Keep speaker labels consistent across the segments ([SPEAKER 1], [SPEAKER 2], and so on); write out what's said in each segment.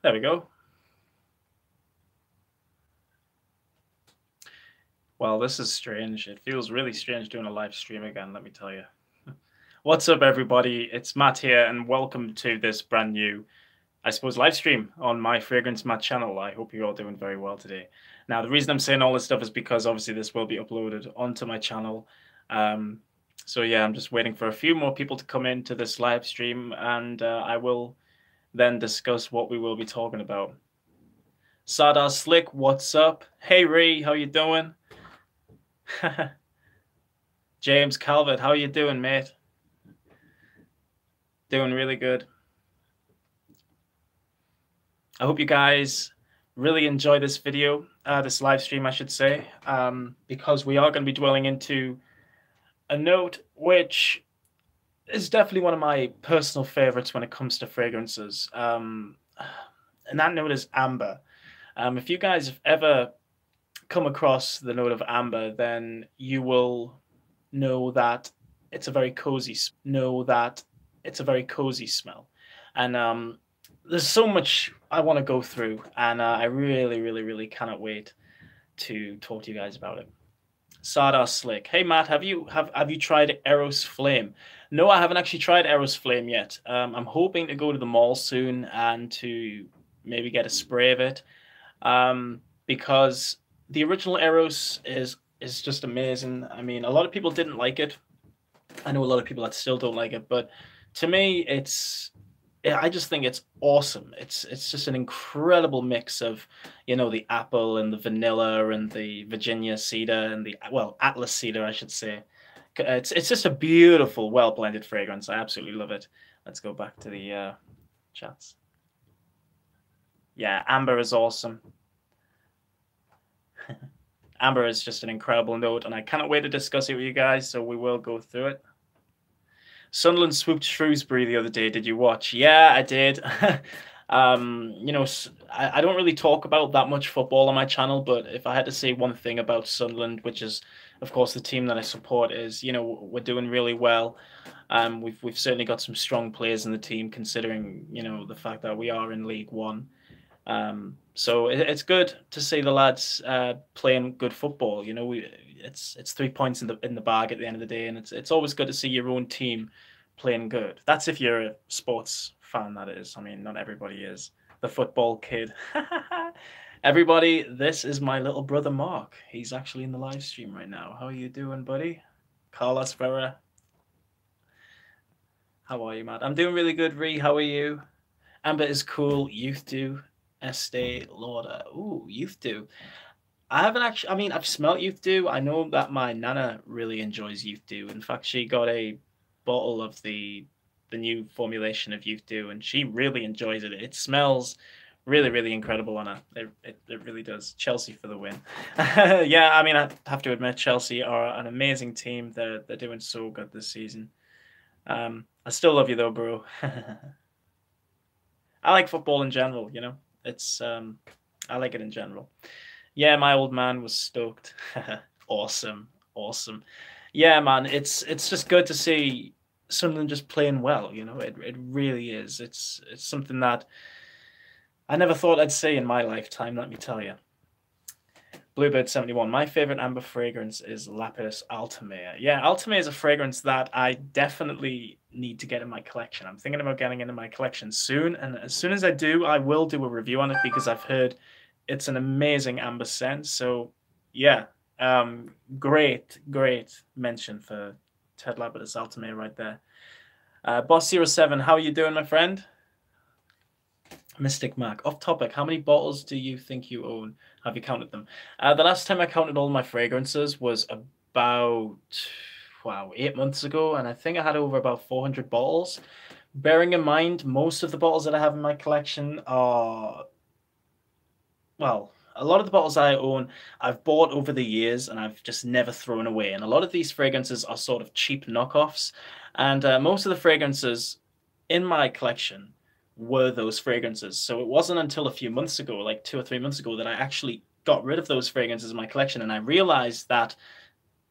[SPEAKER 1] There we go. Well, this is strange. It feels really strange doing a live stream again, let me tell you. What's up, everybody? It's Matt here, and welcome to this brand new, I suppose, live stream on my Fragrance Matt channel. I hope you're all doing very well today. Now, the reason I'm saying all this stuff is because obviously this will be uploaded onto my channel. So yeah, I'm just waiting for a few more people to come into this live stream, and I will then discuss what we will be talking about. Sardar Slick, what's up? Hey, Ree, how you doing? James Calvert, how you doing, mate? Doing really good. I hope you guys really enjoy this video, this live stream, I should say, because we are going to be dwelling into a note which is definitely one of my personal favorites when it comes to fragrances. And that note is amber. If you guys have ever come across the note of amber, then you will know that it's a very cozy smell. And there's so much I want to go through, and I really cannot wait to talk to you guys about it. Sardar Slick, hey Matt, have you tried Eros Flame? No, I haven't actually tried Eros Flame yet. I'm hoping to go to the mall soon and to maybe get a spray of it, because the original Eros is just amazing. I mean, a lot of people didn't like it. I know a lot of people that still don't like it, but to me, I just think it's awesome. It's just an incredible mix of, the apple and the vanilla and the Virginia cedar and the, well, Atlas cedar, I should say. It's just a beautiful, well blended fragrance. I absolutely love it. Let's go back to the chats. Yeah, amber is awesome. Amber is just an incredible note, and I cannot wait to discuss it with you guys, so we will go through it. Sunderland swooped Shrewsbury the other day. Did you watch? Yeah, I did. I don't really talk about that much football on my channel, but if I had to say one thing about Sunderland, which is, of course, the team that I support, is, we're doing really well. We've certainly got some strong players in the team, considering, the fact that we are in League One. So it's good to see the lads playing good football. It's 3 points in the bag at the end of the day, and it's always good to see your own team playing good. That's if you're a sports fan, that is. I mean, not everybody is. The football kid. Everybody, this is my little brother Mark. He's actually in the live stream right now. How are you doing, buddy? Carlos Ferrer. How are you, Matt? I'm doing really good, Ree. How are you? Amber is cool. Youth do. Estee Lauder. Ooh, Youth do. I haven't actually, I mean, I've smelt Youth do. I know that my Nana really enjoys Youth do. In fact, she got a bottle of the new formulation of Youth do, and she really enjoys it. It smells really incredible on her. It really does. Chelsea for the win. Yeah, I mean, I have to admit, Chelsea are an amazing team. They're doing so good this season. I still love you though, bro. I like football in general, It's I like it in general. Yeah, my old man was stoked. Awesome. Yeah, man, it's just good to see Sunderland just playing well, It really is. It's something that I never thought I'd see in my lifetime, let me tell you. Bluebird 71. My favorite amber fragrance is Lapis Altamira. Yeah, Altamira is a fragrance that I definitely need to get in my collection. I'm thinking about getting into my collection soon, and as soon as I do, I will do a review on it because I've heard it's an amazing amber scent. So yeah, great mention for Ted Lapis Altamira right there. Boss07, how are you doing, my friend? Mystic Mac. Off topic, how many bottles do you think you own? Have you counted them? The last time I counted all my fragrances was about, 8 months ago, and I think I had over about 400 bottles. Bearing in mind, most of the bottles that I have in my collection are, well, a lot of the bottles I own, I've bought over the years, and I've just never thrown away. And a lot of these fragrances are sort of cheap knockoffs, and most of the fragrances in my collection were those fragrances. So it wasn't until a few months ago, like 2 or 3 months ago, that I actually got rid of those fragrances in my collection, and I realized that,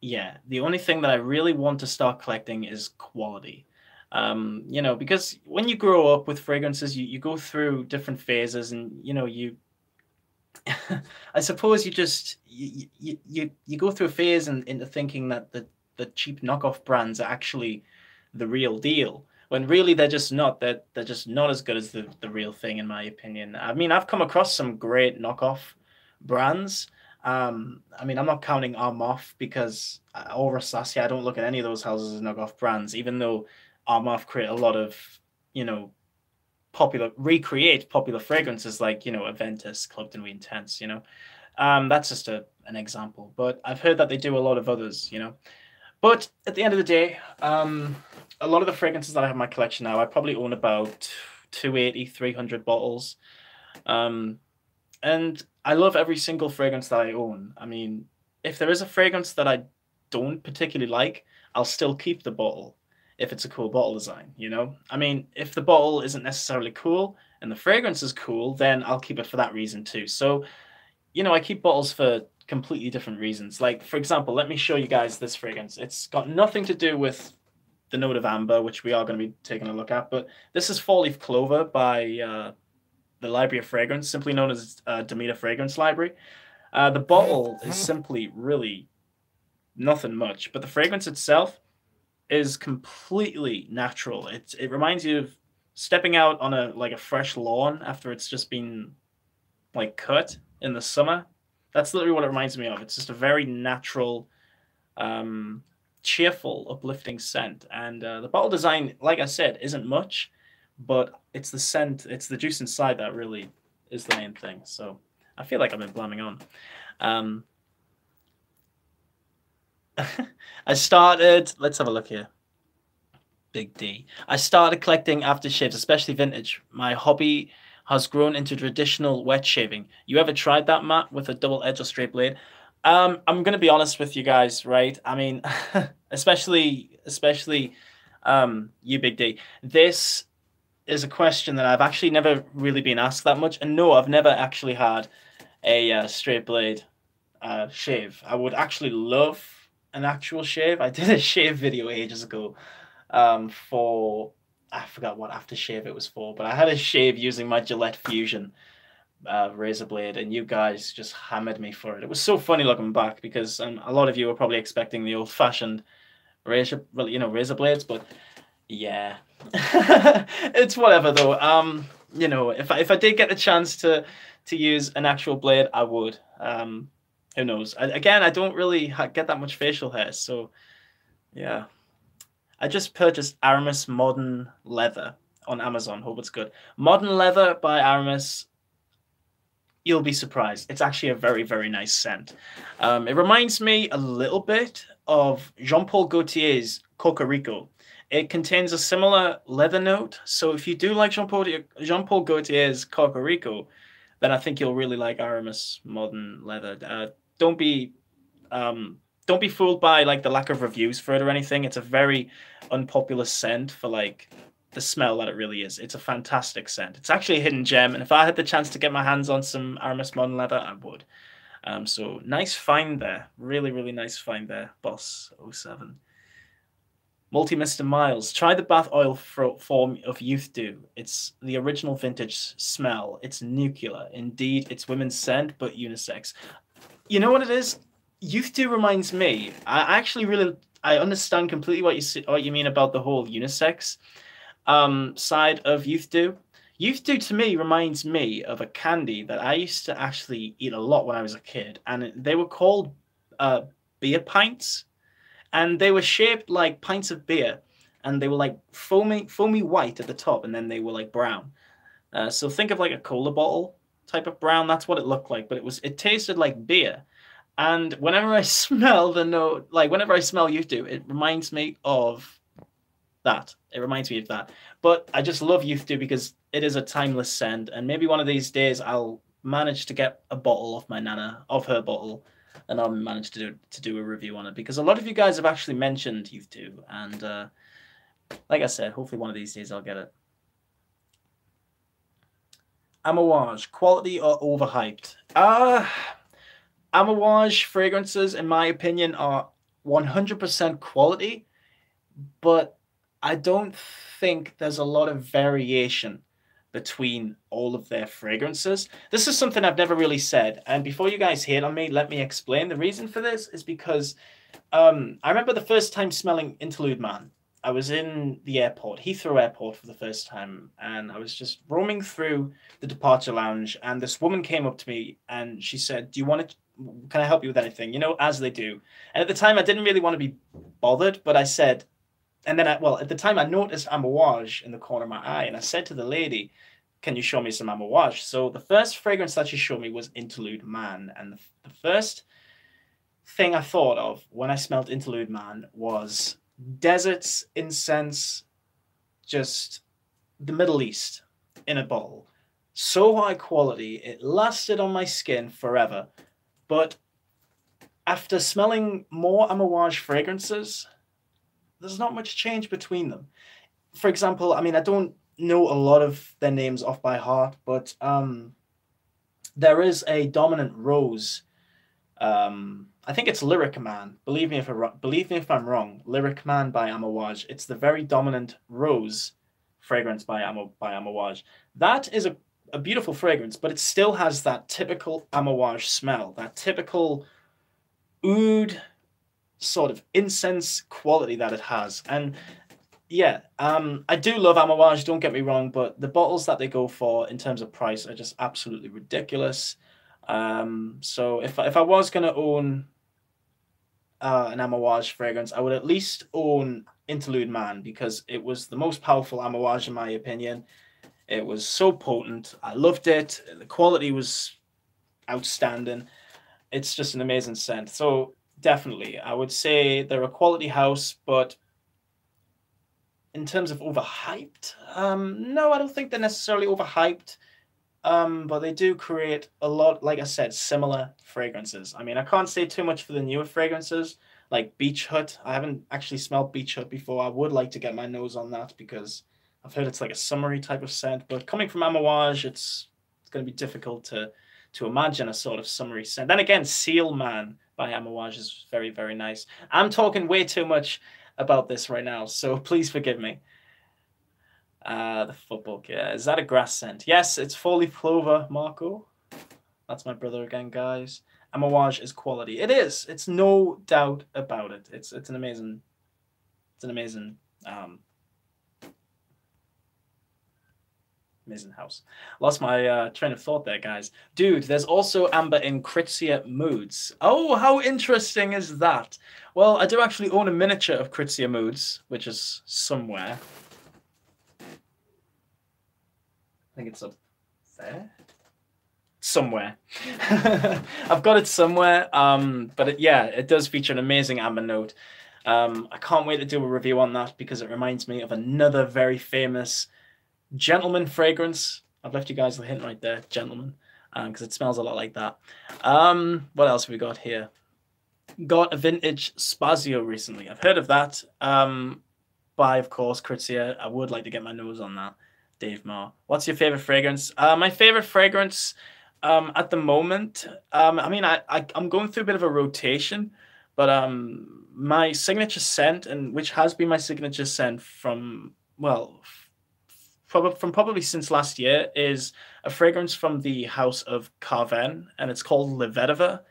[SPEAKER 1] yeah, the only thing that I really want to start collecting is quality. You know, because when you grow up with fragrances, you go through different phases, and you know, you I suppose you just you go through a phase into thinking that the cheap knockoff brands are actually the real deal, when really they're just not. They're just not as good as the real thing, in my opinion. I mean, I've come across some great knockoff brands. I mean, I'm not counting Armaf because or Versace. I don't look at any of those houses as knockoff brands, even though Armaf create a lot of, you know, recreate popular fragrances like, you know, Aventus, Club de Nuit Intense, you know. That's just an example, but I've heard that they do a lot of others, you know. But at the end of the day, a lot of the fragrances that I have in my collection now, I probably own about 280, 300 bottles. Um, and I love every single fragrance that I own. I mean, if there is a fragrance that I don't particularly like, I'll still keep the bottle if it's a cool bottle design, you know? I mean, if the bottle isn't necessarily cool and the fragrance is cool, then I'll keep it for that reason too. So, you know, I keep bottles for completely different reasons. Like, for example, let me show you guys this fragrance. It's got nothing to do with the note of amber, which we are going to be taking a look at, but this is Four Leaf Clover by the Library of Fragrance, simply known as Demeter Fragrance Library. The bottle is simply really nothing much, but the fragrance itself is completely natural. It reminds you of stepping out on a fresh lawn after it's just been like cut in the summer. That's literally what it reminds me of. It's just a very natural, cheerful, uplifting scent. And the bottle design, like I said, isn't much, but it's the scent, it's the juice inside that really is the main thing. So I feel like I've been blamming on. I started, let's have a look here. Big D. I started collecting aftershaves, especially vintage. My hobby has grown into traditional wet shaving. You ever tried that, Matt, with a double edge or straight blade? I'm gonna be honest with you guys, right? I mean, especially you, Big D. This is a question that I've actually never really been asked that much, and no, I've never actually had a straight blade shave. I would actually love an actual shave. I did a shave video ages ago for, I forgot what aftershave it was for, but I had a shave using my Gillette Fusion razor blade, and you guys just hammered me for it. It was so funny looking back because a lot of you were probably expecting the old-fashioned razor, well, you know, razor blades, but yeah, it's whatever though. You know, if I did get the chance to use an actual blade, I would. Who knows? Again, I don't really get that much facial hair, so yeah. I just purchased Aramis Modern Leather on Amazon. Hope it's good. Modern Leather by Aramis. You'll be surprised. It's actually a very, very nice scent. It reminds me a little bit of Jean-Paul Gaultier's Cocorico. It contains a similar leather note. So if you do like Jean-Paul Gaultier's Cocorico, then I think you'll really like Aramis Modern Leather. Don't be fooled by like the lack of reviews for it or anything. It's a very unpopular scent for like the smell that it really is. It's a fantastic scent. It's actually a hidden gem, and if I had the chance to get my hands on some Aramis Modern Leather, I would. So nice find there. Really, really nice find there, Boss 07. Multi-Mr. Miles. Try the bath oil form of Youth Dew. It's the original vintage smell. It's nuclear. Indeed, it's women's scent, but unisex. You know what it is? Youth Dew reminds me. I understand completely what you mean about the whole unisex side of Youth Dew. Youth Dew to me reminds me of a candy that I used to actually eat a lot when I was a kid, and they were called beer pints, and they were shaped like pints of beer, and they were like foamy white at the top, and then they were like brown. So think of like a cola bottle type of brown. That's what it looked like, but it tasted like beer. And whenever I smell whenever I smell Youth Dew, it reminds me of that. It reminds me of that. But I just love Youth Dew because it is a timeless scent, and maybe one of these days I'll manage to get a bottle off my nana, of her bottle, and I'll manage to do a review on it, because a lot of you guys have actually mentioned Youth Dew, and like I said, hopefully one of these days I'll get it. Amouage, quality or overhyped? Amouage fragrances, in my opinion, are 100% quality, but I don't think there's a lot of variation between all of their fragrances. This is something I've never really said, and before you guys hate on me, let me explain. The reason for this is because I remember the first time smelling Interlude Man. I was in the airport, Heathrow Airport, for the first time, and I was just roaming through the departure lounge, and this woman came up to me and she said, "Do you want to? Can I help you with anything?" You know, as they do. And at the time, I didn't really want to be bothered, but I said, and then well, at the time, I noticed Amouage in the corner of my eye, and I said to the lady, "Can you show me some Amouage?" So the first fragrance that she showed me was Interlude Man, and the first thing I thought of when I smelled Interlude Man was deserts, incense, just the Middle East in a bottle. So high quality, it lasted on my skin forever. But after smelling more Amouage fragrances, there's not much change between them. For example, I mean, I don't know a lot of their names off by heart, but there is a dominant rose. I think it's Lyric Man. Believe me if I'm wrong. Lyric Man by Amouage. It's the very dominant rose fragrance by Amouage. That is a beautiful fragrance, but it still has that typical Amouage smell, that typical oud sort of incense quality that it has. And yeah, I do love Amouage, don't get me wrong, but the bottles that they go for in terms of price are just absolutely ridiculous. So if I was going to own an Amouage fragrance, I would at least own Interlude Man, because it was the most powerful Amouage in my opinion. It was so potent. I loved it. The quality was outstanding. It's just an amazing scent. So definitely, I would say they're a quality house, but in terms of overhyped, no, I don't think they're necessarily overhyped. But they do create a lot, like I said, similar fragrances. I mean, I can't say too much for the newer fragrances, like Beach Hut. I haven't actually smelled Beach Hut before. I would like to get my nose on that because I've heard it's like a summery type of scent. But coming from Amouage, it's going to be difficult to imagine a sort of summery scent. Then again, Seal Man by Amouage is very, very nice. I'm talking way too much about this right now, so please forgive me. The football kit. Is that a grass scent? Yes, it's four-leaf clover, Marco. That's my brother again, guys. Amouage is quality. It is. It's no doubt about it. It's an amazing amazing house. Lost my train of thought there, guys. Dude, there's also amber in Kritsia Moods. Oh, how interesting is that? Well, I do actually own a miniature of Kritsia Moods, which is somewhere. I think it's up there. Somewhere. I've got it somewhere. But yeah, it does feature an amazing amber note. I can't wait to do a review on that because it reminds me of another very famous gentleman fragrance. I've left you guys the hint right there, gentleman, because it smells a lot like that. What else have we got here? Got a vintage Spazio recently. I've heard of that. By, of course, Kritsia. I would like to get my nose on that. Dave Marr. What's your favorite fragrance? My favorite fragrance at the moment, I mean, I'm going through a bit of a rotation, but my signature scent, and which has been my signature scent from, well, from probably since last year, is a fragrance from the house of Carven, and it's called Le Vetiver.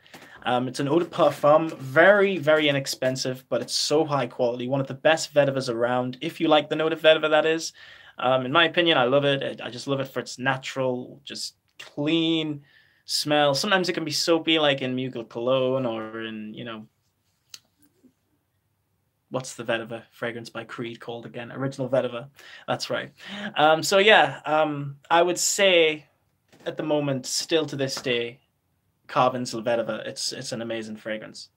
[SPEAKER 1] It's an eau de parfum, very, very inexpensive, but it's so high quality. One of the best vetivers around, if you like the note of vetiver, that is. In my opinion, I love it. I just love it for its natural, just clean smell. Sometimes it can be soapy, like in Mugler Cologne or in, you know, what's the vetiver fragrance by Creed called again? Original Vetiver. That's right. So yeah, I would say at the moment, still to this day, Carven's Le Vetiver. It's an amazing fragrance.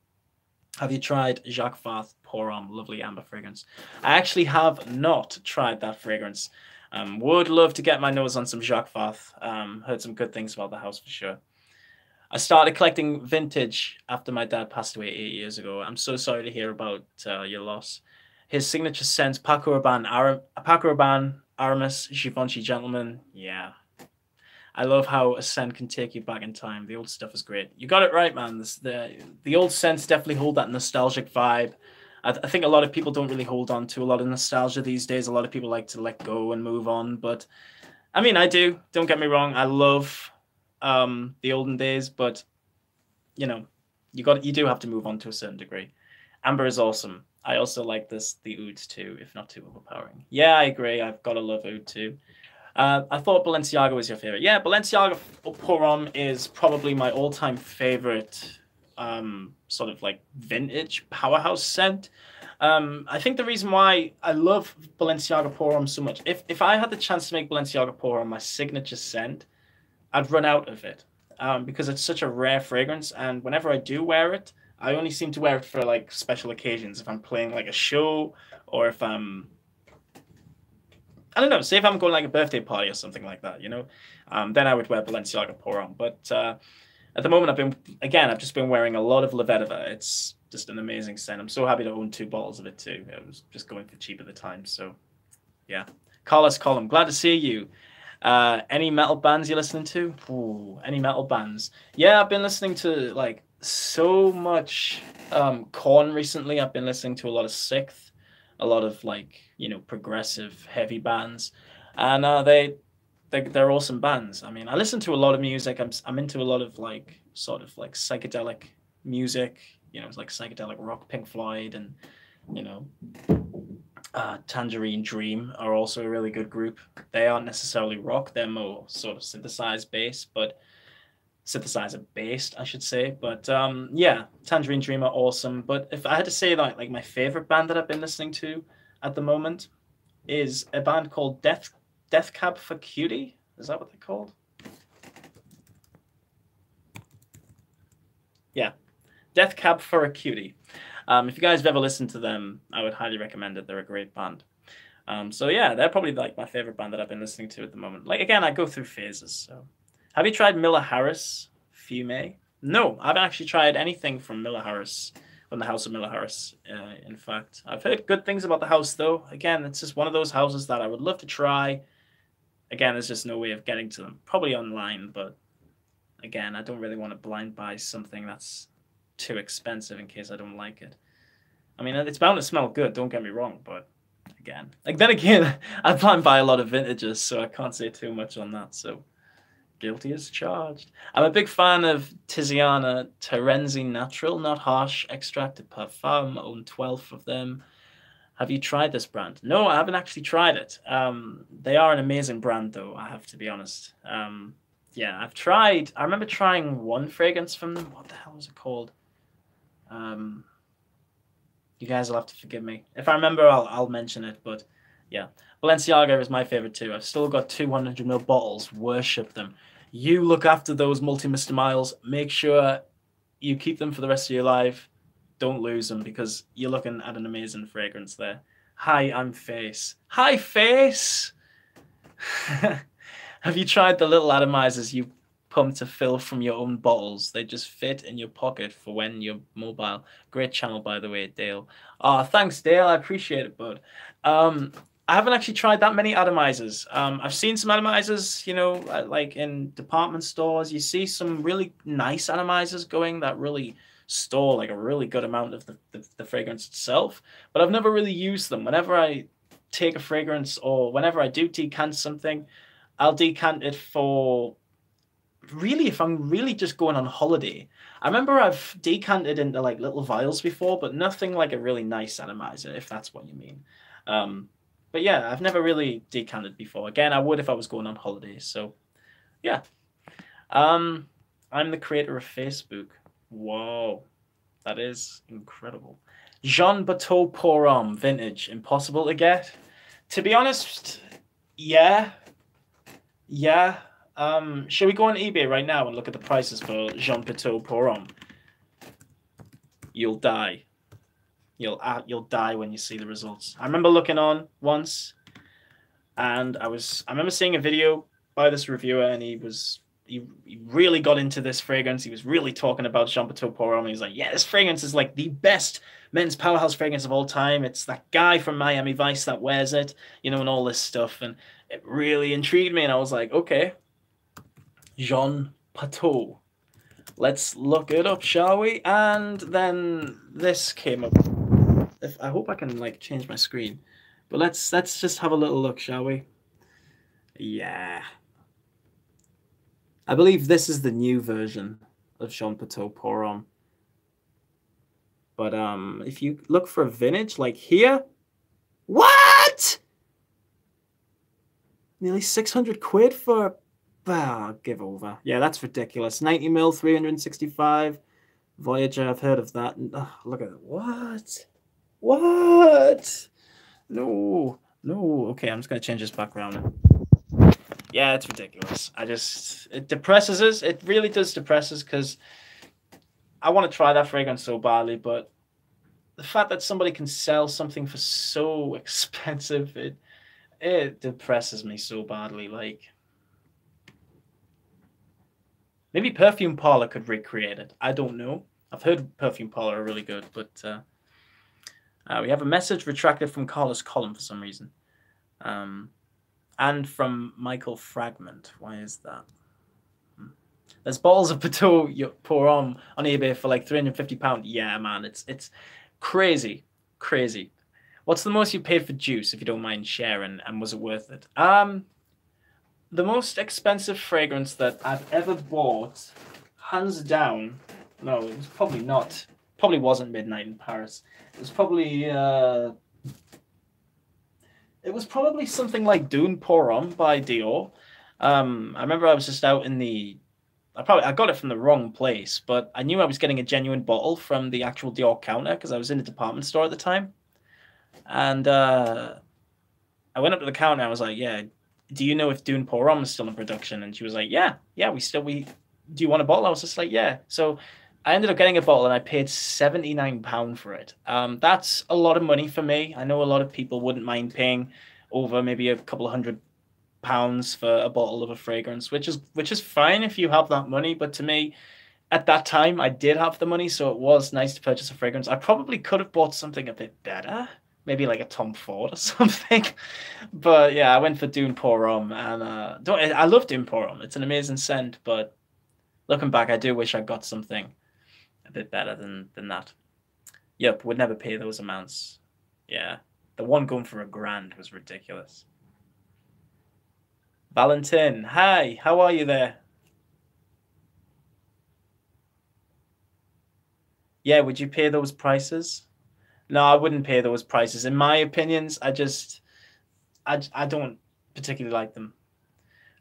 [SPEAKER 1] Have you tried Jacques Vath Pour Homme, lovely amber fragrance? I actually have not tried that fragrance. Would love to get my nose on some Jacques Vath. Heard some good things about the house for sure. I started collecting vintage after my dad passed away 8 years ago. I'm so sorry to hear about your loss. His signature scent, Paco Rabanne, Aramis, Givenchy Gentleman. Yeah. I love how a scent can take you back in time. The old stuff is great. You got it right, man. The old scents definitely hold that nostalgic vibe. I think a lot of people don't really hold on to a lot of nostalgia these days. A lot of people like to let go and move on, but I mean, I do. Don't get me wrong. I love the olden days, but you know, you do have to move on to a certain degree. Amber is awesome. I also like the Ouds too, if not too overpowering. Yeah, I agree. I've got to love Oud too. I thought Balenciaga was your favorite. Yeah, Balenciaga Pour Homme is probably my all-time favorite sort of like vintage powerhouse scent. I think the reason why I love Balenciaga Pour Homme so much, if I had the chance to make Balenciaga Pour Homme my signature scent, I'd run out of it because it's such a rare fragrance, and whenever I do wear it, I only seem to wear it for like special occasions. If I'm playing like a show, or if I'm, I don't know, say if I'm going like a birthday party or something like that, you know, then I would wear Balenciaga Pour Homme. But at the moment, I've just been wearing a lot of La Vedova. It's just an amazing scent. I'm so happy to own 2 bottles of it too. It was just going for cheap at the time. So yeah. Carlos Column, glad to see you. Any metal bands you're listening to? Ooh, any metal bands? Yeah, I've been listening to like so much Korn recently. I've been listening to a lot of Sixth, a lot of like, you know, progressive heavy bands, and they're awesome bands. I mean, I listen to a lot of music. I'm into a lot of like sort of like psychedelic music. You know, it's like psychedelic rock, Pink Floyd, and you know, Tangerine Dream are also a really good group. They aren't necessarily rock; they're more sort of synthesizer based, I should say. But yeah, Tangerine Dream are awesome. But if I had to say like my favorite band that I've been listening to at the moment is a band called Death Cab for Cutie. Is that what they're called? Yeah, Death Cab for a Cutie. If you guys have ever listened to them, I would highly recommend it. They're a great band. So yeah, they're probably like my favorite band that I've been listening to at the moment. Like again, I go through phases. So, have you tried Miller Harris Fume? No, I haven't actually tried anything from Miller Harris, from the House of Miller Harris. In fact, I've heard good things about the house though. Again, it's just one of those houses that I would love to try. Again, there's just no way of getting to them. Probably online, but again, I don't really want to blind buy something that's too expensive in case I don't like it. I mean, it's bound to smell good, don't get me wrong, but again, I blind buy a lot of vintages, so I can't say too much on that, so guilty as charged. I'm a big fan of Tiziana Terenzi Natural, not harsh, extracted parfum, I own 12 of them. Have you tried this brand? No, I haven't actually tried it. They are an amazing brand, though, I have to be honest. Yeah, I remember trying one fragrance from them. What the hell was it called? You guys will have to forgive me. If I remember, I'll mention it. But yeah, Balenciaga is my favorite too. I've still got 200ml bottles. Worship them. You look after those multi-Mr. Miles. Make sure you keep them for the rest of your life. Don't lose them because you're looking at an amazing fragrance there. Hi, I'm Face. Hi, Face! Have you tried the little atomizers you pump to fill from your own bottles? They just fit in your pocket for when you're mobile. Great channel, by the way, Dale. Oh, thanks, Dale. I appreciate it, bud. I haven't actually tried that many atomizers. I've seen some atomizers, you know, like in department stores. You see some really nice atomizers going that really store like a really good amount of the fragrance itself. But I've never really used them. Whenever I take a fragrance or whenever I do decant something, I'll decant it for really if I'm really just going on holiday. I remember I've decanted into like little vials before, but nothing like a really nice atomizer, if that's what you mean. But yeah, I've never really decanted before. Again, I would if I was going on holiday. So yeah. I'm the creator of Facebook. Whoa. That is incredible. Jean Bateau Pour Homme vintage. Impossible to get? To be honest, yeah. Yeah. Shall we go on eBay right now and look at the prices for Jean Bateau Pour Homme? You'll die. You'll die when you see the results. I remember looking on once, and I remember seeing a video by this reviewer, and he really got into this fragrance. He was really talking about Jean Bateau Pour Homme. He was like, yeah, this fragrance is like the best men's powerhouse fragrance of all time. It's that guy from Miami Vice that wears it, you know, and all this stuff. And it really intrigued me, and I was like, okay, Jean Bateau. Let's look it up, shall we? And then this came up. if I hope I can like change my screen. But let's just have a little look, shall we? Yeah. I believe this is the new version of Jean Patou Pour Homme. But if you look for vintage, like here, what? Nearly 600 quid for, give over. Yeah, that's ridiculous. 90 mil, 365. Voyager, I've heard of that. Look at it. What? No. Okay, I'm just gonna change this background. Yeah, it's ridiculous. It depresses us. It really does depress us because I want to try that fragrance so badly, but the fact that somebody can sell something for so expensive, it depresses me so badly. Like, maybe Perfume Parlor could recreate it. I don't know. I've heard Perfume Parlor are really good, but we have a message retracted from Carlos Column for some reason. And from Michael Fragment. Why is that? There's bottles of Patou Pour Homme on eBay for like £350. Yeah, man, it's crazy. What's the most you paid for juice, if you don't mind sharing, and was it worth it? The most expensive fragrance that I've ever bought, hands down, no, it was probably not. Probably wasn't Midnight in Paris. It was probably something like Dune Pour Homme by Dior. I remember I was just out in the... I got it from the wrong place, but I knew I was getting a genuine bottle from the actual Dior counter because I was in a department store at the time. And I went up to the counter and I was like, yeah, do you know if Dune Pour Homme is still in production? And she was like, yeah, do you want a bottle? I was just like, yeah. So I ended up getting a bottle and I paid £79 for it. That's a lot of money for me. I know a lot of people wouldn't mind paying over maybe a couple of £100 for a bottle of a fragrance, which is fine if you have that money. But to me, at that time, I did have the money, so it was nice to purchase a fragrance. I probably could have bought something a bit better, maybe like a Tom Ford or something. But yeah, I went for Dune Pour Homme, and I love Dune Pour Homme. It's an amazing scent, but looking back, I do wish I got something a bit better than that. Yep, would never pay those amounts. Yeah, the one going for £1,000 was ridiculous. Valentin, hi, how are you there? Yeah, would you pay those prices? No, I wouldn't pay those prices. In my opinions, I don't particularly like them.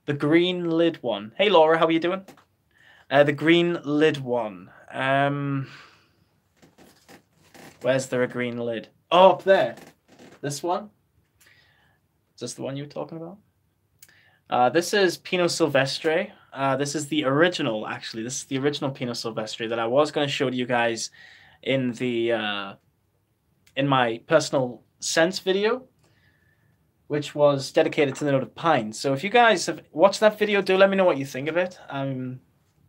[SPEAKER 1] The green lid one. Hey, Laura, how are you doing? The green lid one. Where's there a green lid? Oh, up there. This one? Is this the one you were talking about? This is Pinot Silvestre. This is the original, actually. This is the original Pinot Silvestre that I was going to show to you guys in the in my personal scents video, which was dedicated to the note of pine. So if you guys have watched that video, do let me know what you think of it.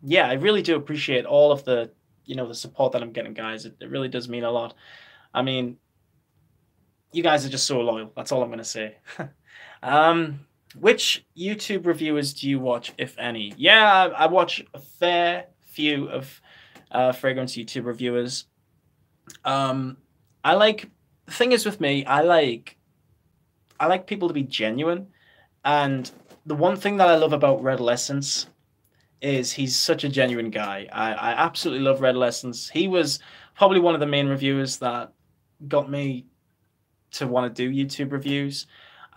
[SPEAKER 1] Yeah, I really do appreciate all of the the support that I'm getting, guys. It really does mean a lot. I mean, you guys are just so loyal. That's all I'm going to say. Which YouTube reviewers do you watch, if any? Yeah, I watch a fair few of fragrance YouTube reviewers. The thing is with me, I like people to be genuine. And the one thing that I love about Redolessence is he's such a genuine guy. I absolutely love Redolessence. He was probably one of the main reviewers that got me to want to do YouTube reviews.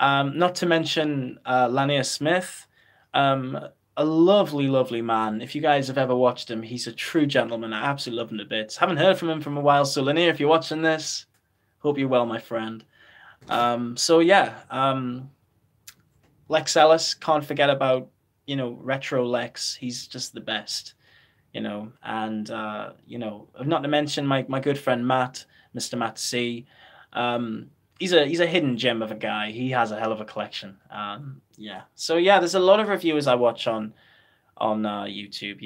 [SPEAKER 1] Not to mention Lanier Smith, a lovely, lovely man. If you guys have ever watched him, he's a true gentleman. I absolutely love him to bits. Haven't heard from him for a while, so Lanier, if you're watching this, hope you're well, my friend. So yeah, Lex Ellis, can't forget about, Retro Lex. He's just the best, and, not to mention my good friend Matt, Mr. Matt C. He's a hidden gem of a guy. He has a hell of a collection. Yeah. So yeah, there's a lot of reviewers I watch on YouTube.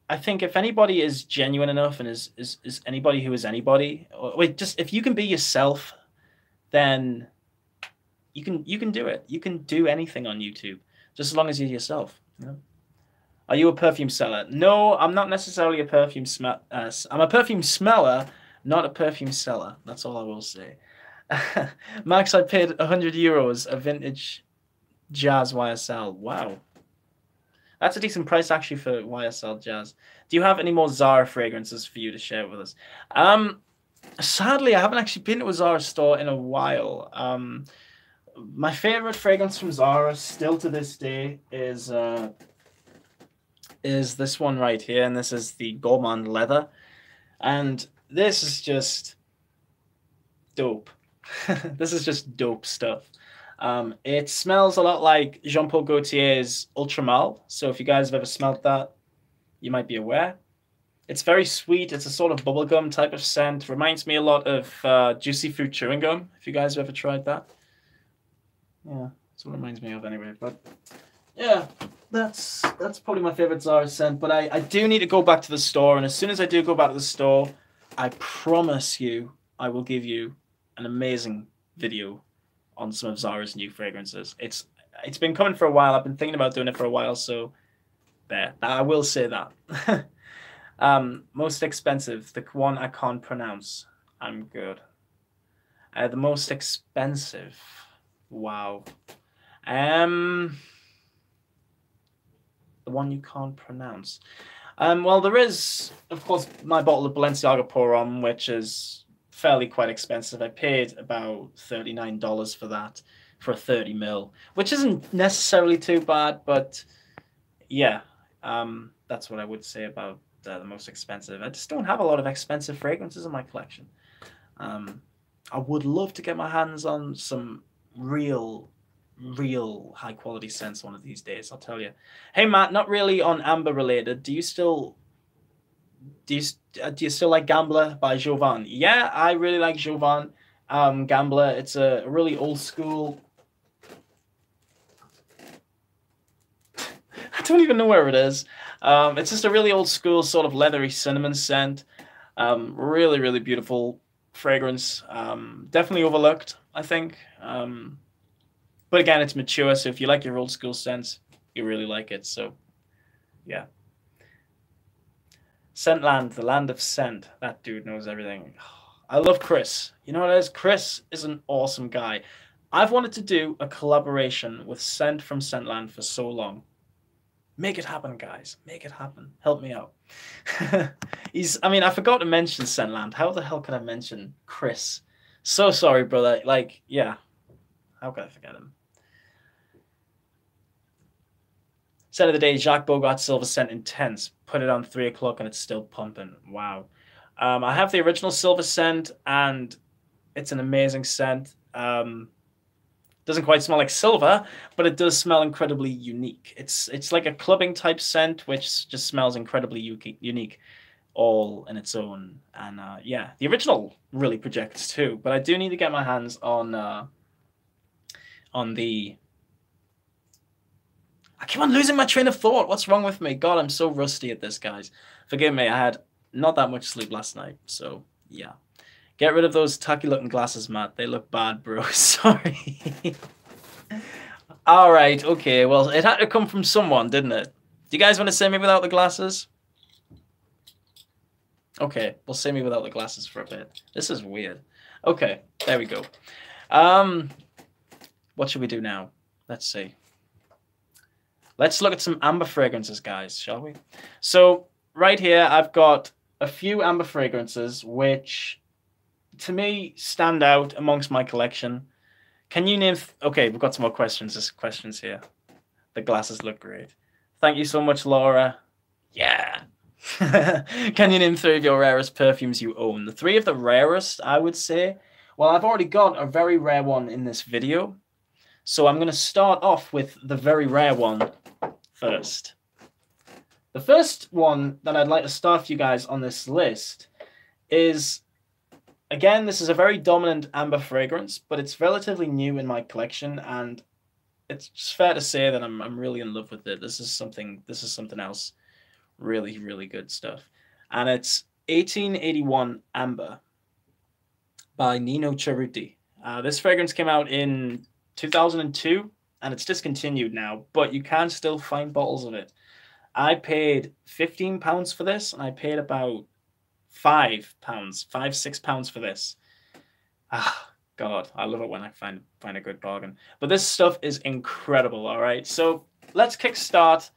[SPEAKER 1] I think if anybody is genuine enough and is anybody who is anybody, just if you can be yourself, then you can do it. You can do anything on YouTube, just as long as you're yourself. Are you a perfume seller? No, I'm not necessarily a perfume I'm a perfume smeller, Not a perfume seller. That's all I will say. Max, I paid €100 a vintage Jazz YSL. Wow. That's a decent price actually for YSL Jazz. Do you have any more Zara fragrances for you to share with us? Sadly, I haven't actually been to a Zara store in a while. My favorite fragrance from Zara still to this day is this one right here, and this is the Gourmand Leather. And this is just dope. This is just dope stuff. It smells a lot like Jean Paul Gaultier's Ultra Mal. So if you guys have ever smelled that, you might be aware. It's very sweet. It's a sort of bubblegum type of scent. Reminds me a lot of Juicy Fruit chewing gum, if you guys have ever tried that. Yeah, that's what it reminds me of anyway. But yeah, that's probably my favorite Zara scent. But I do need to go back to the store. And as soon as I do go back to the store, I promise you I will give you an amazing video on some of Zara's new fragrances. It's been coming for a while. I've been thinking about doing it for a while, so there. I will say that. Most expensive, the one I can't pronounce. I'm good. The most expensive. Wow. The one you can't pronounce. Well, there is, of course, my bottle of Balenciaga Pour Homme, which is fairly quite expensive. I paid about $39 for that, for a 30 mil, which isn't necessarily too bad, but yeah, that's what I would say about the most expensive. I just don't have a lot of expensive fragrances in my collection. I would love to get my hands on some real high quality scents one of these days, I'll tell you. Hey Matt, not really on amber related. Do you still like Gambler by Jovan? Yeah, I really like Jovan. Gambler, it's a really old school. I don't even know where it is. It's just a really old school sort of leathery cinnamon scent. Really, really beautiful fragrance. Definitely overlooked, I think. But again, it's mature, so if you like your old school scents, you really like it. So, yeah. Scentland, the land of scent. That dude knows everything. I love Chris. You know what it is? Chris is an awesome guy. I've wanted to do a collaboration with Scent from Scentland for so long. Make it happen, guys. Make it happen. Help me out. I forgot to mention Scentland. How the hell could I mention Chris? So sorry, brother. Like, yeah. How could I forget him? Scent of the day, Jacques Bogart Silver Scent Intense. Put it on 3 o'clock and it's still pumping. Wow. I have the original Silver Scent and it's an amazing scent. Doesn't quite smell like silver, but it does smell incredibly unique. It's like a clubbing type scent, which just smells incredibly unique, all in its own. And yeah, the original really projects too. But I do need to get my hands on the. I keep on losing my train of thought. What's wrong with me? God, I'm so rusty at this, guys. Forgive me. I had not that much sleep last night, so yeah. Get rid of those tacky-looking glasses, Matt. They look bad, bro. Sorry. All right, okay. Well, it had to come from someone, didn't it? Do you guys want to see me without the glasses? Okay, we'll see me without the glasses for a bit. This is weird. Okay, there we go. What should we do now? Let's see. Let's look at some amber fragrances, guys, shall we? So right here, I've got a few amber fragrances, which to me stand out amongst my collection. Can you name... Okay, we've got some more questions. There's questions here. The glasses look great. Thank you so much, Laura. Yeah. Can you name 3 of your rarest perfumes you own? The 3 of the rarest, I would say. Well, I've already got a very rare one in this video. So I'm going to start off with the very rare one first. The first one that I'd like to start for you guys on this list is... Again, this is a very dominant amber fragrance, but it's relatively new in my collection, and it's just fair to say that I'm really in love with it. This is something else. Really, really good stuff. And it's 1881 Amber by Nino Cerruti. This fragrance came out in 2002, and it's discontinued now, but you can still find bottles of it. I paid £15 for this, and I paid about £5, 5, £6 for this. Ah, God, I love it when I find a good bargain. But this stuff is incredible, all right? So let's kickstart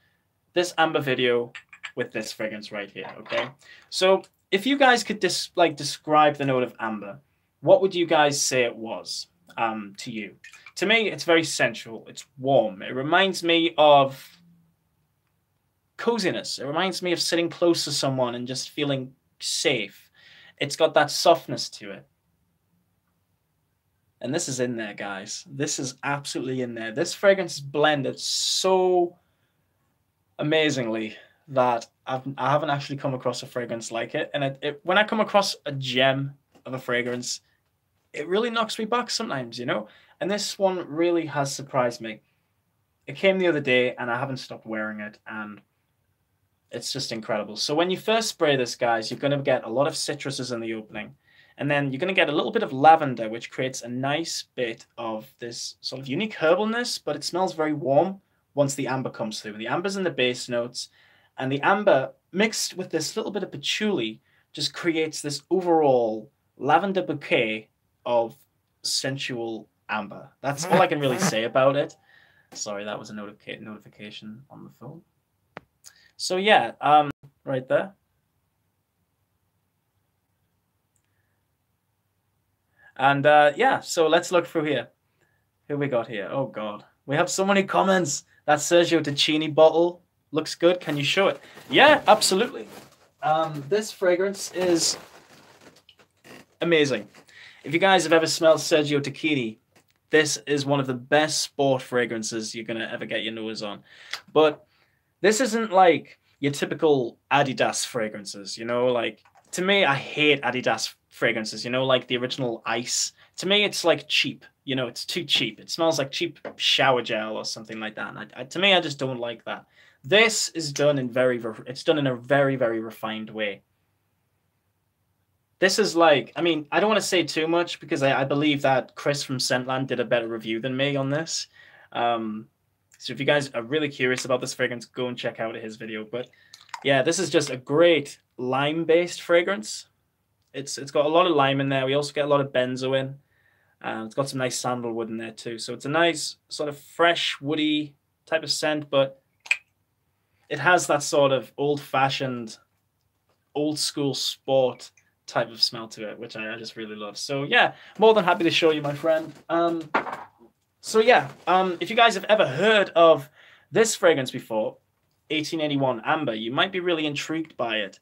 [SPEAKER 1] this amber video with this fragrance right here, okay? So if you guys could describe the note of amber, what would you guys say it was to you? To me, it's very sensual. It's warm. It reminds me of coziness. It reminds me of sitting close to someone and just feeling safe. It's got that softness to it. And this is in there, guys. This is absolutely in there. This fragrance is blended so amazingly that I haven't actually come across a fragrance like it. And when I come across a gem of a fragrance, it really knocks me back sometimes, you know? And this one really has surprised me. It came the other day and I haven't stopped wearing it, and it's just incredible. So when you first spray this, guys, you're going to get a lot of citruses in the opening. And then you're going to get a little bit of lavender, which creates a nice bit of this sort of unique herbalness, but it smells very warm once the amber comes through. The amber's in the base notes, and the amber mixed with this little bit of patchouli just creates this overall lavender bouquet of sensual amber. That's all I can really say about it. Sorry, that was a notification on the phone. So yeah, right there. And yeah, so let's look through here. Who we got here? Oh God, we have so many comments. That Sergio Tacchini bottle looks good. Can you show it? Yeah, absolutely. This fragrance is amazing. If you guys have ever smelled Sergio Tacchini, this is one of the best sport fragrances you're gonna ever get your nose on. But this isn't like your typical Adidas fragrances, you know, like, to me, I hate Adidas fragrances, you know, like the original Ice. To me, it's like cheap, you know, it's too cheap. It smells like cheap shower gel or something like that. And to me, I just don't like that. This is done in it's done in a very, very refined way. This is like, I mean, I don't want to say too much because I believe that Chris from Scentland did a better review than me on this. So if you guys are really curious about this fragrance, go and check out his video. But yeah, this is just a great lime-based fragrance. It's got a lot of lime in there. We also get a lot of benzo in. It's got some nice sandalwood in there too. So it's a nice sort of fresh, woody type of scent, but it has that sort of old-fashioned, old-school sport type of smell to it, which I just really love. So yeah, more than happy to show you, my friend. So yeah, if you guys have ever heard of this fragrance before, 1881 Amber, you might be really intrigued by it.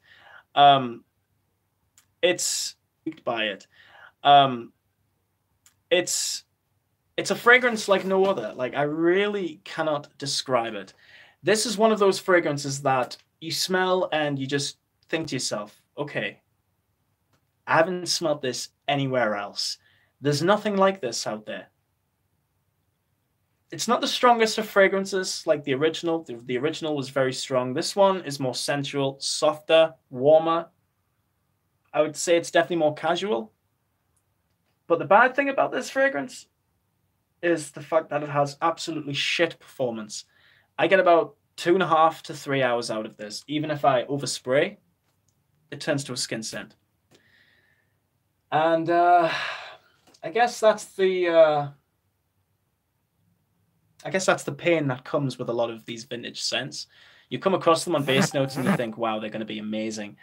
[SPEAKER 1] It's a fragrance like no other. Like, I really cannot describe it. This is one of those fragrances that you smell and you just think to yourself, okay, I haven't smelled this anywhere else. There's nothing like this out there. It's not the strongest of fragrances like the original. The original was very strong. This one is more sensual, softer, warmer. I would say it's definitely more casual. But the bad thing about this fragrance is the fact that it has absolutely shit performance. I get about 2.5 to 3 hours out of this. Even if I overspray, it turns to a skin scent. And I guess that's the pain that comes with a lot of these vintage scents. You come across them on base notes and you think, wow, they're going to be amazing.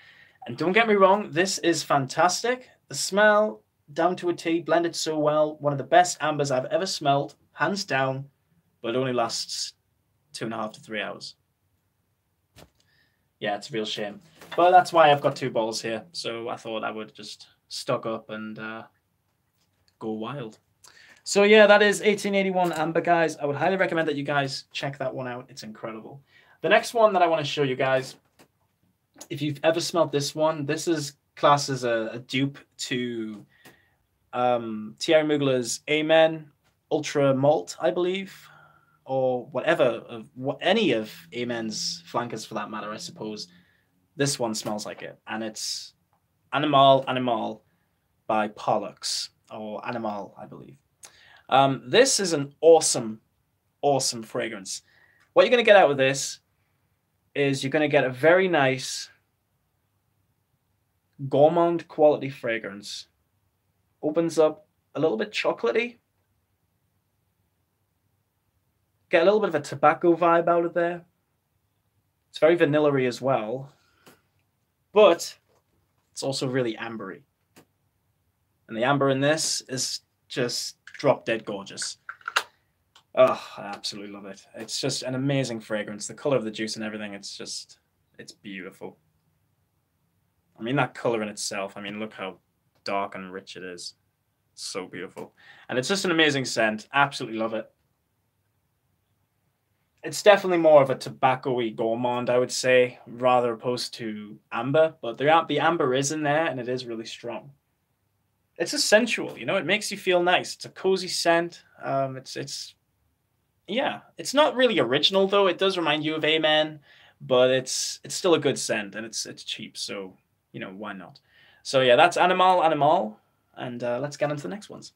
[SPEAKER 1] And don't get me wrong, this is fantastic. The smell, down to a T, blended so well. One of the best ambers I've ever smelled, hands down, but it only lasts 2.5 to 3 hours. Yeah, it's a real shame. But that's why I've got 2 bottles here. So I thought I would just stock up and go wild. So yeah, that is 1881 Amber, guys. I would highly recommend that you guys check that one out. It's incredible. The next one that I want to show you guys, if you've ever smelled this one, this is classed as a dupe to Thierry Mugler's Amen Ultra Malt, I believe, or whatever, any of Amen's flankers for that matter, I suppose. This one smells like it, and it's Animal by Pollux, or Animal, I believe. This is an awesome, awesome fragrance. What you're going to get out of this is you're going to get a very nice gourmand quality fragrance. Opens up a little bit chocolatey. Get a little bit of a tobacco vibe out of there. It's very vanilla-y as well. But it's also really ambery. And the amber in this is just drop dead gorgeous. Oh, I absolutely love it. It's just an amazing fragrance. The color of the juice and everything, it's beautiful. I mean, that color in itself, I mean, look how dark and rich it is. It's so beautiful. And it's just an amazing scent. Absolutely love it. It's definitely more of a tobacco-y gourmand, I would say, rather opposed to amber. But the amber is in there, and it is really strong. It's just sensual, you know. It makes you feel nice. It's a cozy scent. Yeah. It's not really original though. It does remind you of Amen, but it's still a good scent, and it's cheap. So you know, why not? So yeah, that's Animal, and let's get into the next ones.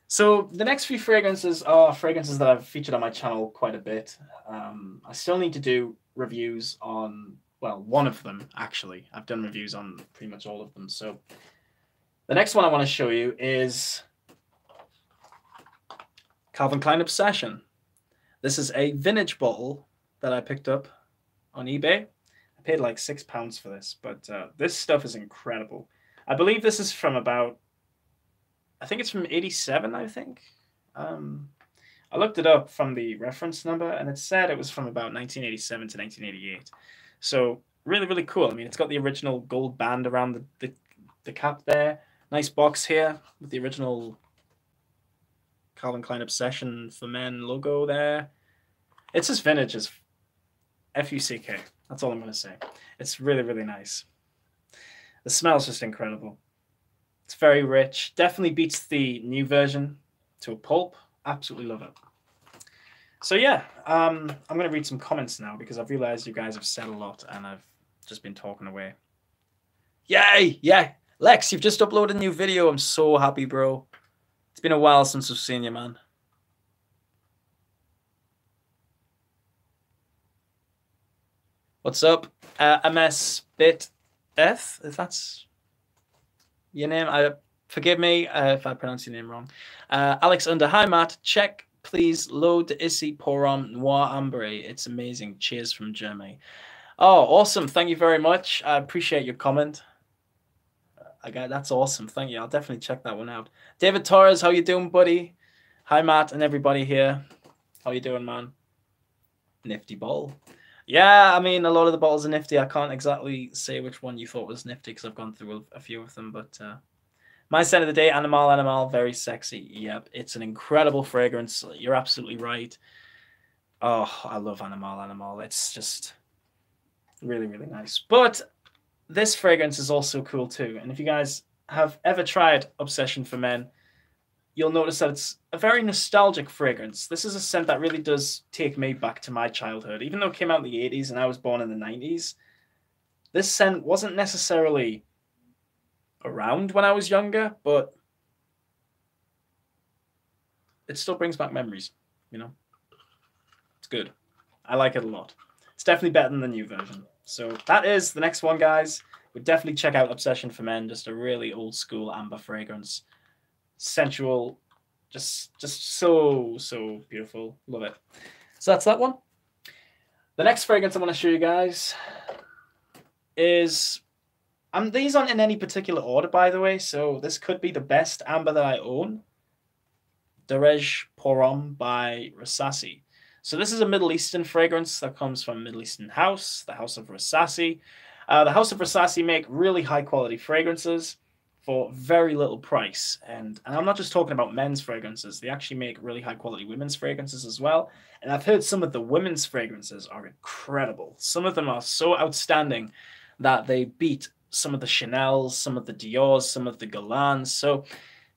[SPEAKER 1] So the next few fragrances are fragrances that I've featured on my channel quite a bit. I still need to do reviews on, well, one of them actually. I've done reviews on pretty much all of them. So the next one I want to show you is Calvin Klein Obsession. This is a vintage bottle that I picked up on eBay. I paid like £6 for this, but this stuff is incredible. I believe this is from about, I think it's from 87, I think. I looked it up from the reference number, and it said it was from about 1987 to 1988. So really, really cool. I mean, it's got the original gold band around the cap there. Nice box here with the original Calvin Klein Obsession for Men logo there. It's just vintage as F-U-C-K. That's all I'm going to say. It's really, really nice. The smell's just incredible. It's very rich. Definitely beats the new version to a pulp. Absolutely love it. So yeah, I'm going to read some comments now because I've realized you guys have said a lot and I've just been talking away. Yay! Yeah, Lex, you've just uploaded a new video. I'm so happy, bro. It's been a while since I've seen you, man. What's up? MS Bit F, if that's your name. Forgive me if I pronounce your name wrong. Alex Under, hi Matt. Check please. L'Eau d'Issy Pour Homme Noir Ambré. It's amazing. Cheers from Germany. Oh, awesome. Thank you very much. I appreciate your comment. That's awesome. Thank you. I'll definitely check that one out. David Torres, how you doing, buddy? Hi Matt and everybody here. How you doing, man? Nifty bottle. Yeah, I mean, a lot of the bottles are nifty. I can't exactly say which one you thought was nifty because I've gone through a few of them. But my scent of the day, Animal, very sexy. Yep, it's an incredible fragrance. You're absolutely right. Oh, I love Animal. It's just really, really nice. But this fragrance is also cool too. And if you guys have ever tried Obsession for Men, you'll notice that it's a very nostalgic fragrance. This is a scent that really does take me back to my childhood. Even though it came out in the 80s and I was born in the 90s, this scent wasn't necessarily around when I was younger, but it still brings back memories, you know? It's good. I like it a lot. It's definitely better than the new version. So that is the next one, guys. We'd definitely check out Obsession for Men, just a really old school amber fragrance. Sensual, just so beautiful. Love it. So that's that one. The next fragrance I want to show you guys is, these aren't in any particular order, by the way, so this could be the best amber that I own. Derege Pour Homme by Rasasi. So this is a Middle Eastern fragrance that comes from a Middle Eastern house, the House of Rasasi. The House of Rasasi make really high quality fragrances for very little price. And I'm not just talking about men's fragrances. They actually make really high quality women's fragrances as well. And I've heard some of the women's fragrances are incredible. Some of them are so outstanding that they beat some of the Chanels, some of the Dior's, some of the Galans. So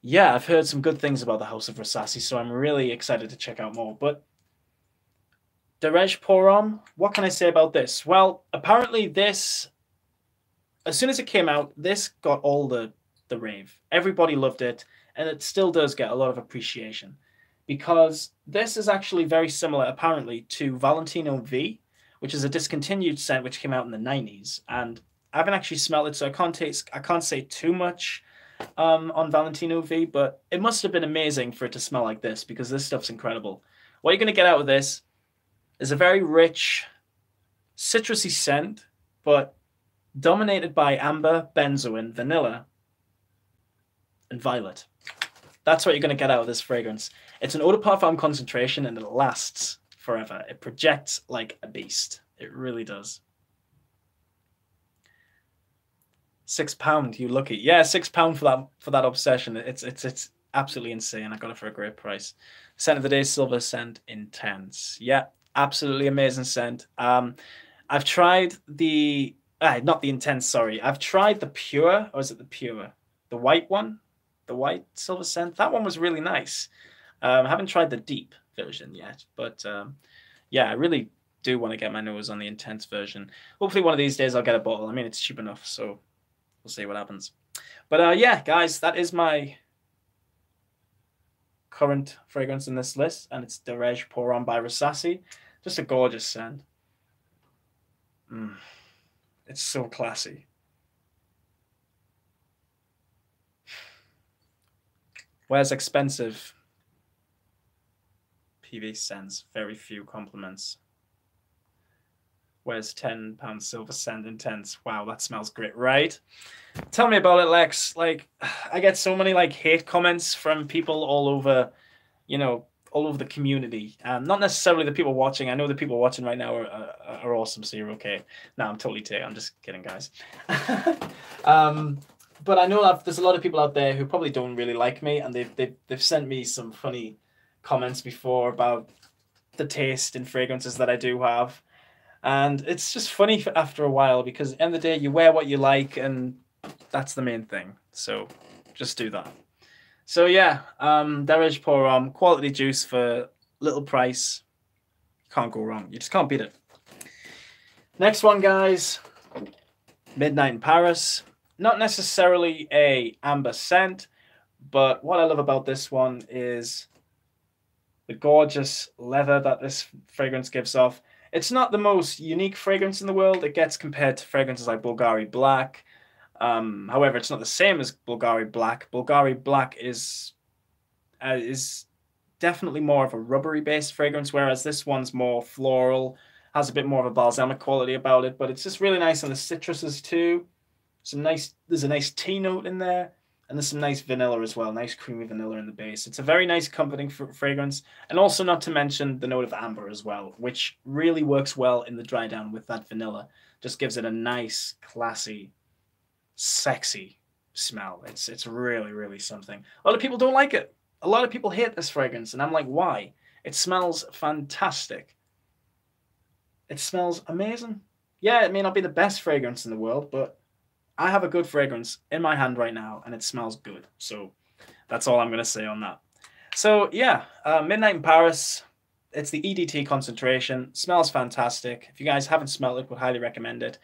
[SPEAKER 1] yeah, I've heard some good things about the House of Rasasi, so I'm really excited to check out more. But Derege Pour Homme, what can I say about this? Well, apparently this, as soon as it came out, this got all the rave. Everybody loved it, and it still does get a lot of appreciation because this is actually very similar, apparently, to Valentino V, which is a discontinued scent which came out in the 90s. And I haven't actually smelled it, so I can't say too much on Valentino V, but it must have been amazing for it to smell like this because this stuff's incredible. What you're going to get out of this is a very rich, citrusy scent, but dominated by amber, benzoin, vanilla, and violet. That's what you're going to get out of this fragrance. It's an eau de parfum concentration and it lasts forever. It projects like a beast. It really does. £6, you lucky. Yeah, £6 for that obsession. It's absolutely insane. I got it for a great price. Scent of the day, Silver Scent Intense. Yeah, absolutely amazing scent. I've tried the not the Intense, sorry. I've tried the Pure, or is it the Pure? The white one? The white Silver Scent. That one was really nice. I haven't tried the deep version yet, but yeah, I really do want to get my nose on the Intense version. Hopefully one of these days I'll get a bottle. I mean, it's cheap enough, so we'll see what happens. But yeah, guys, that is my current fragrance in this list, and it's Derege Pour On by Rasasi. Just a gorgeous scent. It's so classy. Where's expensive PV scents? Very few compliments. Where's £10 Silver Scent Intense? Wow, that smells great, right? Tell me about it, Lex. Like, I get so many like hate comments from people all over, you know, all over the community. Not necessarily the people watching. I know the people watching right now are awesome, so you're okay. No, I'm totally taking. I'm just kidding, guys. But I know that there's a lot of people out there who probably don't really like me, and they've sent me some funny comments before about the taste in fragrances that I do have. And it's just funny after a while because at the end of the day, you wear what you like, and that's the main thing. So just do that. So yeah, Derege Pour On, quality juice for little price. Can't go wrong. You just can't beat it. Next one, guys. Midnight in Paris. Not necessarily a amber scent, but what I love about this one is the gorgeous leather that this fragrance gives off. It's not the most unique fragrance in the world. It gets compared to fragrances like Bulgari Black. However, it's not the same as Bulgari Black. Bulgari Black is definitely more of a rubbery-based fragrance, whereas this one's more floral, has a bit more of a balsamic quality about it, but it's just really nice on the citruses too. There's a nice tea note in there, and there's some nice vanilla as well, nice creamy vanilla in the base. It's a very nice comforting fragrance, and also not to mention the note of amber as well, which really works well in the dry down with that vanilla. Just gives it a nice, classy, sexy smell. It's really, really something. A lot of people don't like it. A lot of people hate this fragrance, and I'm like, why? It smells fantastic. It smells amazing. Yeah, it may not be the best fragrance in the world, but I have a good fragrance in my hand right now, and it smells good. So that's all I'm going to say on that. So yeah, Midnight in Paris. It's the EDT concentration. Smells fantastic. If you guys haven't smelled it, would highly recommend it.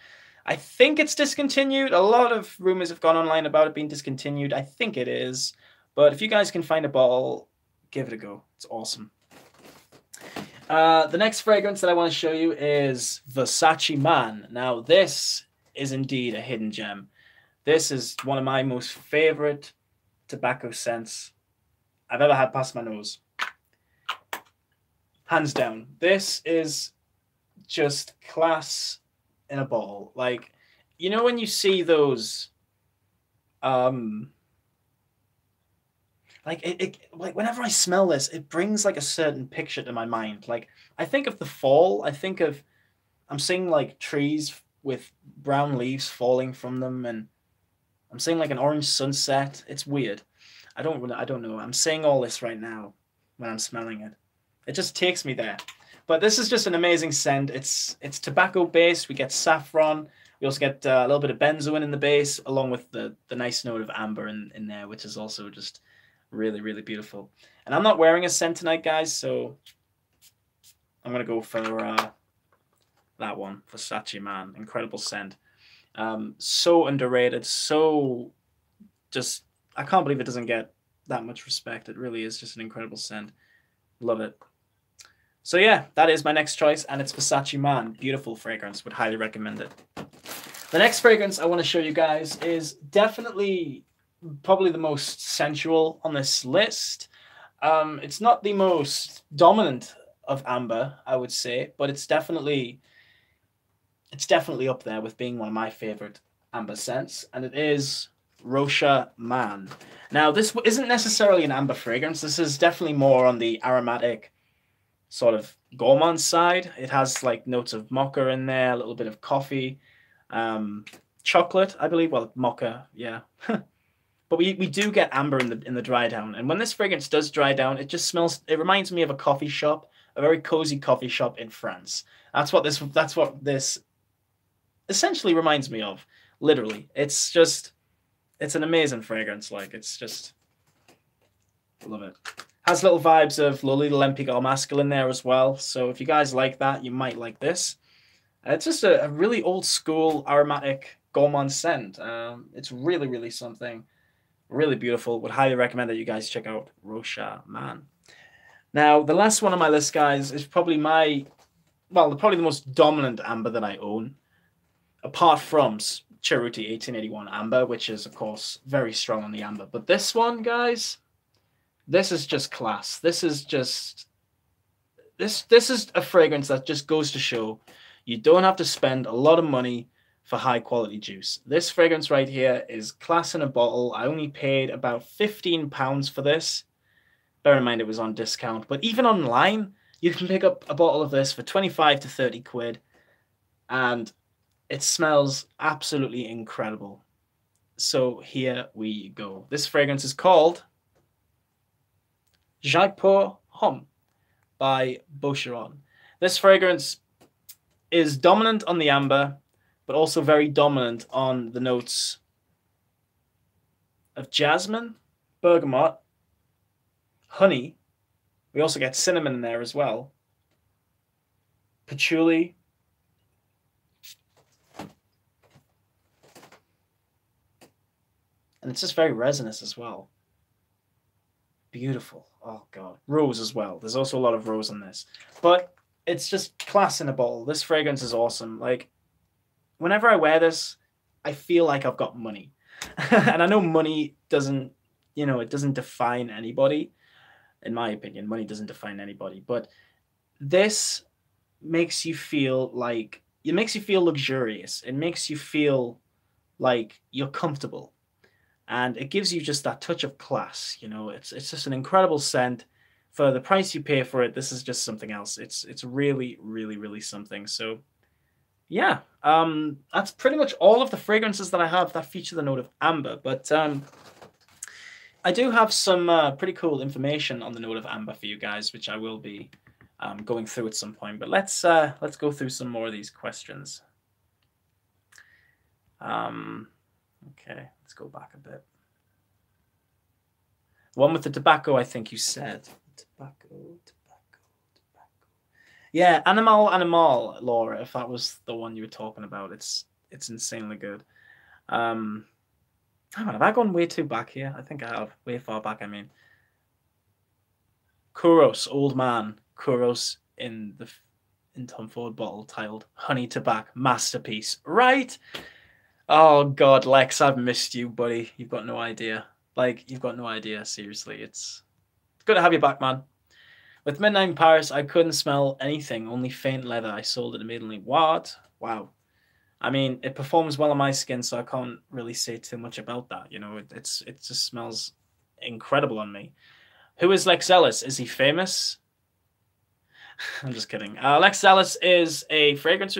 [SPEAKER 1] I think it's discontinued. A lot of rumors have gone online about it being discontinued. I think it is. But if you guys can find a bottle, give it a go. It's awesome. The next fragrance that I want to show you is Versace Man. Now, this is indeed a hidden gem. This is one of my most favorite tobacco scents I've ever had past my nose. Hands down. This is just class in a bottle. Like, you know when you see those like whenever I smell this, it brings like a certain picture to my mind. Like, I think of the fall. I'm seeing like trees with brown leaves falling from them, and I'm seeing like an orange sunset. It's weird. I don't know. I'm saying all this right now when I'm smelling it. It just takes me there. But this is just an amazing scent. It's tobacco based. We get saffron. We also get a little bit of benzoin in the base, along with the nice note of amber in there, which is also just really, really beautiful. And I'm not wearing a scent tonight, guys, so I'm going to go for that one, Versace Man. Incredible scent. So underrated. So just, I can't believe it doesn't get that much respect. It really is just an incredible scent. Love it. So yeah, that is my next choice, and it's Versace Man. Beautiful fragrance. Would highly recommend it. The next fragrance I want to show you guys is definitely probably the most sensual on this list. It's not the most dominant of amber, I would say, but it's definitely up there with being one of my favorite amber scents, and it is Rocha Man. Now, this isn't necessarily an amber fragrance. This is definitely more on the aromatic sort of gourmand side. It has like notes of mocha in there, a little bit of coffee, chocolate, I believe. Well, mocha, yeah. But we do get amber in the dry down, and when this fragrance does dry down, it just smells. It reminds me of a coffee shop, a very cozy coffee shop in France. That's what this essentially reminds me of. Literally, it's an amazing fragrance. Like, it's just, love it. Has little vibes of Lolita Lempicole Masculine in there as well. So if you guys like that, you might like this. It's just a really old school aromatic gourmand scent. It's really, really something. Really beautiful. Would highly recommend that you guys check out Rocha Man. Now, the last one on my list, guys, is probably probably the most dominant amber that I own, apart from Cerruti 1881 Amber, which is, of course, very strong on the amber. But this one, guys, this is just class. This is a fragrance that just goes to show you don't have to spend a lot of money for high quality juice. This fragrance right here is class in a bottle. I only paid about £15 for this. Bear in mind it was on discount, but even online, you can pick up a bottle of this for 25 to 30 quid, and it smells absolutely incredible. So here we go. This fragrance is called Jaipur Homme by Boucheron. This fragrance is dominant on the amber, but also very dominant on the notes of jasmine, bergamot, honey. We also get cinnamon in there as well. Patchouli. And it's just very resinous as well. Beautiful. Oh, God. Rose as well. There's also a lot of rose in this. But it's just class in a bottle. This fragrance is awesome. Like, whenever I wear this, I feel like I've got money. And I know money doesn't, it doesn't define anybody. In my opinion, money doesn't define anybody. But this makes you feel like, it makes you feel luxurious. It makes you feel like you're comfortable. And it gives you just that touch of class. It's just an incredible scent. For the price you pay for it, this is just something else. It's really, really, really something. So yeah, that's pretty much all of the fragrances that I have that feature the note of amber. But I do have some pretty cool information on the note of amber for you guys, which I will be going through at some point. But let's go through some more of these questions. Okay, let's go back a bit. The one with the tobacco, I think you said. Tobacco. Yeah, Animal, Laura, if that was the one you were talking about. It's insanely good. Hang on, have I gone way too back here? I think I have. Way far back, I mean. Kouros, Old Man. Kouros in Tom Ford bottle titled Honey Tobacco Masterpiece. Right? Oh, God, Lex, I've missed you, buddy. You've got no idea. Like, you've got no idea. Seriously, it's good to have you back, man. With Midnight in Paris, I couldn't smell anything, only faint leather. I sold it immediately. What? Wow. I mean, it performs well on my skin, so I can't really say too much about that. It just smells incredible on me. Who is Lex Ellis? Is he famous? I'm just kidding. Lex Ellis is a fragrance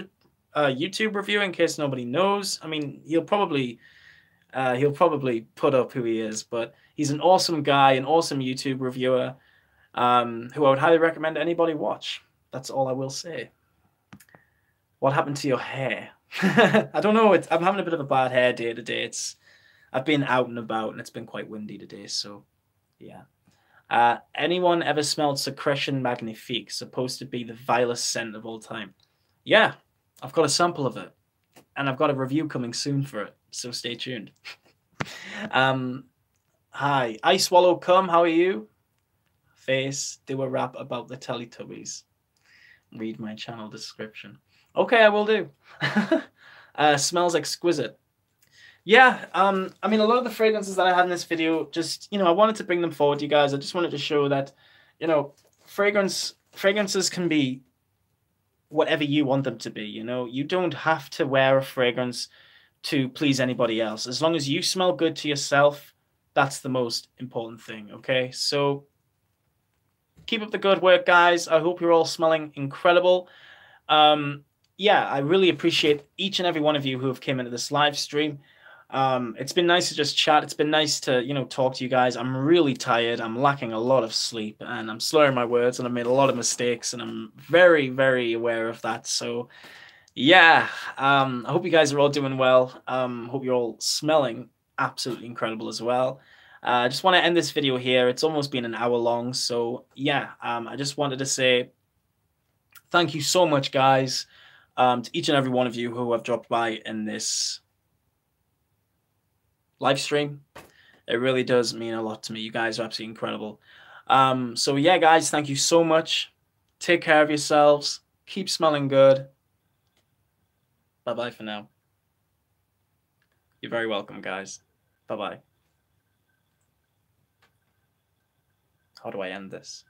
[SPEAKER 1] YouTube review, in case nobody knows. I mean, he'll probably put up who he is, but he's an awesome guy, an awesome YouTube reviewer, who I would highly recommend anybody watch. That's all I will say. What happened to your hair? I don't know. I'm having a bit of a bad hair day today. I've been out and about, and it's been quite windy today, so yeah. Anyone ever smelled Secretion Magnifique? Supposed to be the vilest scent of all time. Yeah, I've got a sample of it, and I've got a review coming soon for it, so stay tuned. Hi, I Swallow Cum, how are you? Face, do a rap about the Teletubbies. Read my channel description. Okay, I will do. Smells exquisite. Yeah, I mean, a lot of the fragrances that I had in this video, just, I wanted to bring them forward to you guys. I just wanted to show that, fragrances can be whatever you want them to be, You don't have to wear a fragrance to please anybody else. As long as you smell good to yourself, that's the most important thing, okay? So keep up the good work, guys. I hope you're all smelling incredible. Yeah, I really appreciate each and every one of you who have came into this live stream. It's been nice to just chat. It's been nice to, talk to you guys. I'm really tired. I'm lacking a lot of sleep, and I'm slurring my words, and I've made a lot of mistakes, and I'm very, very aware of that. So, yeah, I hope you guys are all doing well. Hope you're all smelling absolutely incredible as well. I just want to end this video here. It's almost been an hour long. So, yeah, I just wanted to say thank you so much, guys, to each and every one of you who have dropped by in this live stream. It really does mean a lot to me. You guys are absolutely incredible. So yeah, guys, thank you so much. Take care of yourselves. Keep smelling good. Bye-bye for now. You're very welcome, guys. Bye-bye. How do I end this?